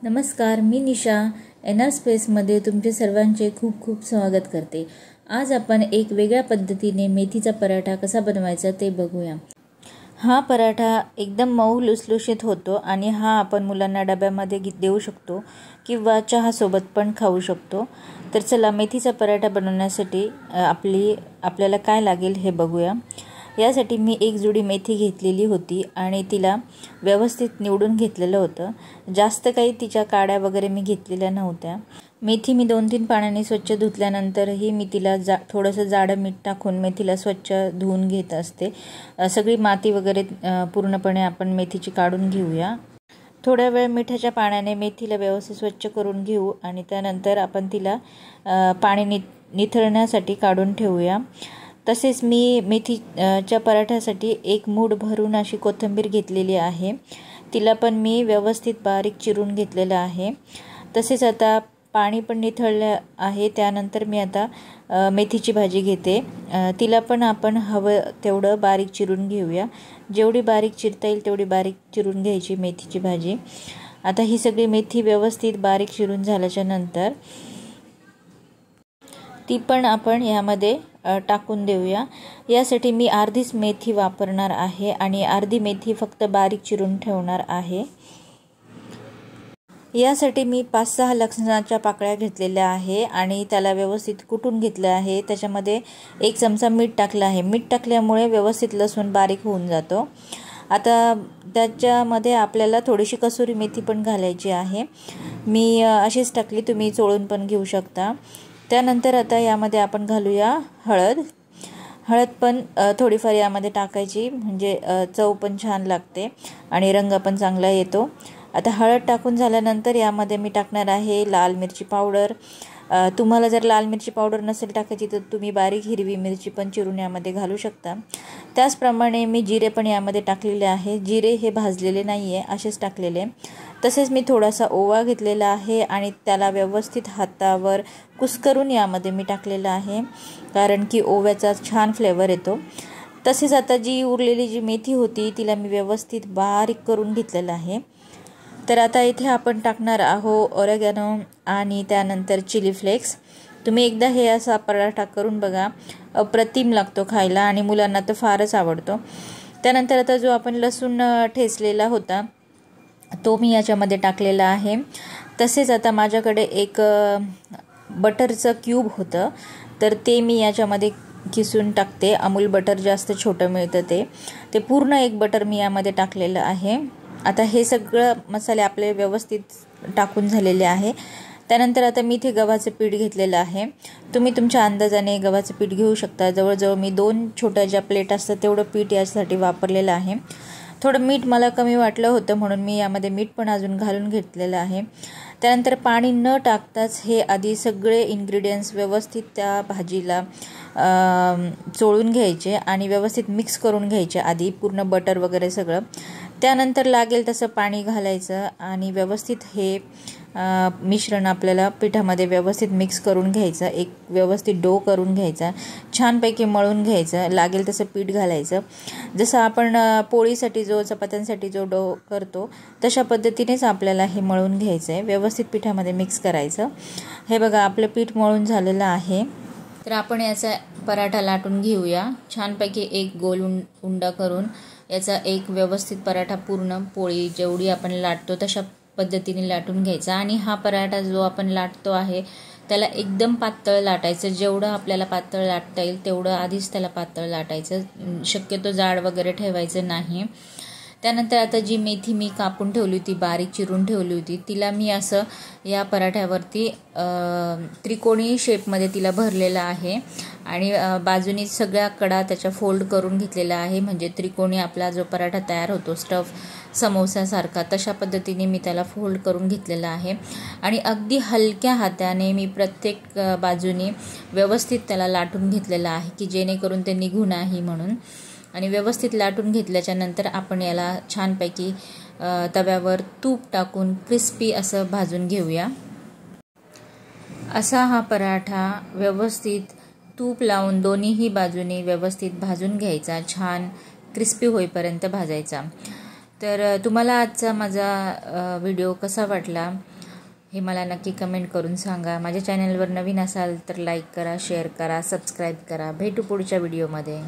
नमस्कार, मी निशा एनआर स्पेसमध्ये तुमचे सर्वांचे खूप खूप स्वागत करते। आज आपण एक वेगळ्या पद्धतीने मेथीचा पराठा कसा बनवायचा ते बघूया। हा पराठा एकदम मऊ लुसलुशीत होतो आणि हा आपण मुलांना डब्यामध्ये देऊ शकतो किंवा चहा सोबत पण खाऊ शकतो। तर चला मेथीचा पराठा बनवण्यासाठी आपल्याला काय लागेल हे बघूया। यासाठी मी एक जुडी मेथी घेतलेली होती आणि तिला व्यवस्थित निवडून घेतलेलं होतं। जास्त काही तिच्या काड्या वगैरे मी घेतलेल्या नव्हत्या। मेथी मी 2-3 पाण्याने स्वच्छ धुतल्यानंतरही मी तिला थोडंसं जाडं मीठ टाकून मेथीला स्वच्छ धुवून घेत असते। सगळी माती वगैरे पूर्णपणे आपण मेथीची काढून घेऊया। थोड्या वेळ मिठाच्या पाण्याने मेथीला व्यवस्थित स्वच्छ करून घेऊ आणि त्यानंतर आपण तिला पाणी निथळण्यासाठी काढून ठेवूया। तसेच मी मेथीच्या पराठ्यासाठी एक मूठ भरून अशी कोथिंबीर घेतलेली आहे। तिला पण मी व्यवस्थित बारीक चिरून घेतलेलं आहे। तसेच आता पाणी पण निथळले आहे। त्यानंतर मी आता मेथीची भाजी घेते। तिला पण आपण हवं तेवढं बारीक चिरून घेऊया। जेवढी बारीक चिरता येईल तेवढी बारीक चिरून घ्यायची मेथीची भाजी। आता ही सगळी मेथी व्यवस्थित बारीक चिरून झाल्याच्या नंतर ती पण आपण यामध्ये टाकून देऊया। यासाठी मी अर्धीच मेथी वापरणार आहे आणि अर्धी मेथी फक्त बारीक चिरून ठेवणार आहे। यासाठी मी 5-6 लसणाच्या पाकळ्या घेतलेल्या आहे आणि त्याला व्यवस्थित कुटून घेतलं आहे। त्याच्यामध्ये 1 चमचा मीठ टाकलं आहे। मीठ टाकल्यामुळे व्यवस्थित लसूण बारीक होऊन जातो। आता त्याच्यामध्ये आपल्याला थोडीशी कसुरी मेथी पण घालायची आहे। मी अशीच टाकली, तुम्ही चोळून पण घेऊ शकता। त्यानंतर आता यामध्ये आपण घालूया हळद पण थोडीफार यामध्ये टाकायची, म्हणजे चव पण छान लागते आणि रंग पण चांगला येतो। आता हळद टाकून झाल्यानंतर यामध्ये मी टाकणार आहे लाल मिरची पावडर। तुम्हाला जर लाल मिरची पावडर नसेल टाकायची तर तुम्ही बारीक हिरवी मिरची पण चिरून यामध्ये घालू शकता। त्याचप्रमाणे मी जिरे पण यामध्ये टाकलेले आहे। जिरे हे भाजलेले नाही आहे, असेच टाकलेले। तसेच मी थोडासा ओवा घेतलेला आहे आणि त्याला व्यवस्थित हातावर कुस्करून यामध्ये मी टाकलेला आहे, कारण की ओव्याचा छान फ्लेवर येतो। तसेच आता जी उरलेली जी मेथी होती तिला मी व्यवस्थित बारीक करून घेतलेलं आहे। तर आता इथे आपण टाकणार आहोत ऑरेगॅनो आणि त्यानंतर चिली फ्लेक्स। तुम्ही एकदा हे असा पराठा करून बघा, अप्रतिम लागतो खायला आणि मुलांना तर फारच आवडतो। त्यानंतर आता जो आपण लसूण ठेचलेला होता तो मी याच्यामध्ये टाकलेला आहे। तसेच आता माझ्याकडे एक बटरचं क्यूब होतं, तर ते मी याच्यामध्ये किसून टाकते। अमूल बटर जास्त छोटं मिळतं ते पूर्ण एक बटर मी यामध्ये टाकलेलं आहे। आता हे सगळं मसाले आपले व्यवस्थित टाकून झालेले आहे। त्यानंतर आता मी इथे गव्हाचं पीठ घेतलेलं आहे। तुम्ही तुमच्या अंदाजाने गव्हाचं पीठ घेऊ शकता। जवळजवळ मी 2 छोट्या ज्या प्लेट असतात तेवढं पीठ यासाठी वापरलेलं आहे। थोडं मीठ मला कमी वाटलं होतं म्हणून मी यामध्ये मीठ पण अजून घालून घेतलेलं आहे। त्यानंतर पाणी न टाकताच हे आधी सगळे इन्ग्रेडियंट्स व्यवस्थित त्या भाजीला चोळून घ्यायचे आणि व्यवस्थित मिक्स करून घ्यायचे आधी पूर्ण बटर वगैरे सगळं। त्यानंतर लागेल तसं पाणी घालायचं आणि व्यवस्थित हे मिश्रण आपल्याला पिठामध्ये व्यवस्थित मिक्स करून घ्यायचं। एक व्यवस्थित डो करून घ्यायचा, छानपैकी मळून घ्यायचं। लागेल तसं पीठ घालायचं। जसं आपण पोळीसाठी चपात्यांसाठी जो डो करतो तशा पद्धतीनेच आपल्याला हे मळून घ्यायचं आहे। व्यवस्थित पिठामध्ये मिक्स करायचं। हे बघा आपलं पीठ मळून झालेलं आहे। तर आपण याचा पराठा लाटून घेऊया। छानपैकी एक गोल उंडा करून याचा एक व्यवस्थित पराठा पूर्ण पोळी जेवढी आपण लाटतो तशा पद्धतीने लाटून घ्यायचा। आणि हा पराठा जो आपण लाटतो आहे त्याला एकदम पातळ लाटायचं। जेवढं आपल्याला पातळ लाटता येईल तेवढं आधीच त्याला पातळ लाटायचं, शक्यतो जाड वगैरे ठेवायचं नाही। त्यानंतर आता जी मेथी मी कापून ठेवली होती, बारीक चिरून ठेवली होती, तिला मी असं या पराठ्यावरती त्रिकोणी शेपमध्ये तिला भरलेलं आहे आणि बाजूनी सगळ्या कडा त्याच्या फोल्ड करून घेतलेला आहे, म्हणजे त्रिकोणी आपला जो पराठा तयार होतो स्टफ समोसासारखा तशा पद्धतीने मी त्याला फोल्ड करून घेतलेला आहे। आणि अगदी हलक्या हाताने मी प्रत्येक बाजूने व्यवस्थित त्याला लाटून घेतलेला आहे की जेणेकरून ते निघू नाही म्हणून। आणि व्यवस्थित लाटून घेतल्याच्या नंतर आपण याला छानपैकी तव्यावर तूप टाकून क्रिस्पी असं भाजून घेऊया। असा हा पराठा व्यवस्थित तूप लावून दोन्हीही बाजूने व्यवस्थित भाजून घ्यायचा, छान क्रिस्पी होईपर्यंत भाजायचा। तर तुम्हाला आजचा माझा व्हिडिओ कसा वाटला हे मला नक्की कमेंट करून सांगा. माझ्या चॅनलवर नवीन असाल तर लाईक करा, शेअर करा, सबस्क्राईब करा. भेटू पुढच्या व्हिडिओमध्ये.